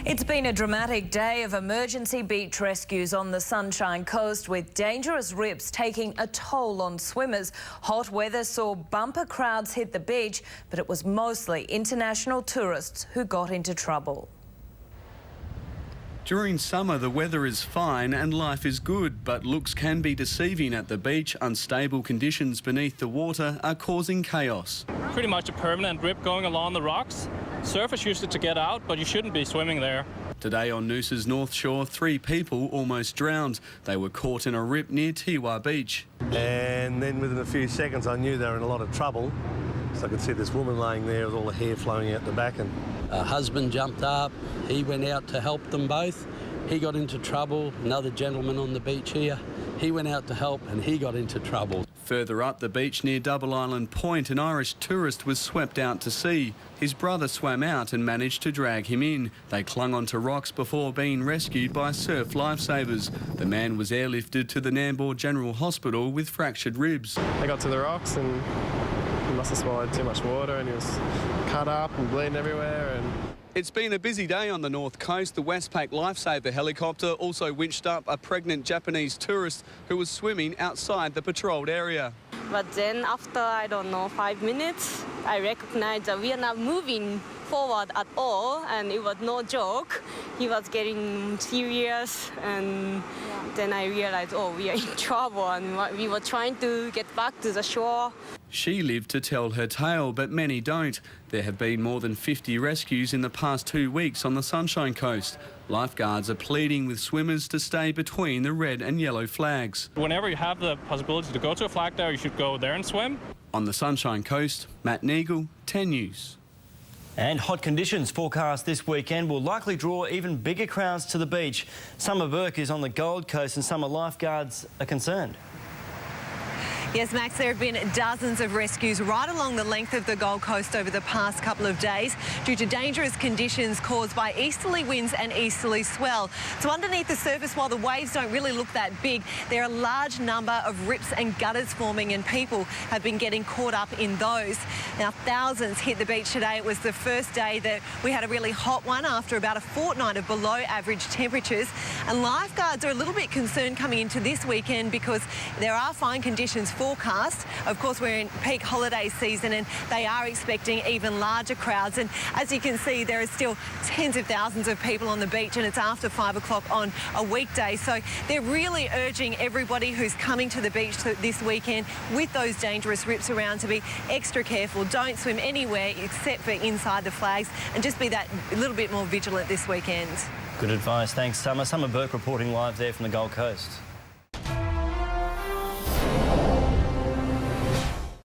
It's been a dramatic day of emergency beach rescues on the Sunshine Coast, with dangerous rips taking a toll on swimmers. Hot weather saw bumper crowds hit the beach, but it was mostly international tourists who got into trouble. During summer, the weather is fine and life is good, but looks can be deceiving at the beach. Unstable conditions beneath the water are causing chaos. Pretty much a permanent rip going along the rocks. Surfers use it to get out, but you shouldn't be swimming there. Today on Noosa's North Shore, 3 people almost drowned. They were caught in a rip near Tiwa Beach. And then within a few seconds I knew they were in a lot of trouble. So I could see this woman laying there with all the hair flowing out the back. And her husband jumped up, he went out to help them both. He got into trouble. Another gentleman on the beach here, he went out to help and he got into trouble. Further up the beach near Double Island Point, an Irish tourist was swept out to sea. His brother swam out and managed to drag him in. They clung onto rocks before being rescued by surf lifesavers. The man was airlifted to the Nambour General Hospital with fractured ribs. I got to the rocks and he must have swallowed too much water and he was cut up and bleeding everywhere. It's been a busy day on the North Coast. The Westpac Lifesaver helicopter also winched up a pregnant Japanese tourist who was swimming outside the patrolled area. But then after, I don't know, 5 minutes, I recognized that we are not moving forward at all, and it was no joke. He was getting serious, and then I realized, oh, we are in trouble, and we were trying to get back to the shore. She lived to tell her tale, but many don't. There have been more than 50 rescues in the past 2 weeks on the Sunshine Coast. Lifeguards are pleading with swimmers to stay between the red and yellow flags. Whenever you have the possibility to go to a flag there, you should go there and swim. On the Sunshine Coast, Matt NEAGLE, 10 News. And hot conditions forecast this weekend will likely draw even bigger crowds to the beach. Summer BURKE is on the Gold Coast and summer lifeguards are concerned. Yes, Max, there have been dozens of rescues right along the length of the Gold Coast over the past couple of days due to dangerous conditions caused by easterly winds and easterly swell. So underneath the surface, while the waves don't really look that big, there are a large number of rips and gutters forming, and people have been getting caught up in those. Now, thousands hit the beach today. It was the first day that we had a really hot one after about a fortnight of below average temperatures. And lifeguards are a little bit concerned coming into this weekend because there are fine conditions forecast. Of course, we're in peak holiday season and they are expecting even larger crowds. And as you can see, there are still tens of thousands of people on the beach, and it's after 5 o'clock on a weekday. So they're really urging everybody who's coming to the beach this weekend with those dangerous rips around to be extra careful. Don't swim anywhere except for inside the flags, and just be that little bit more vigilant this weekend. Good advice. Thanks, Summer. Summer BURKE reporting live there from the Gold Coast.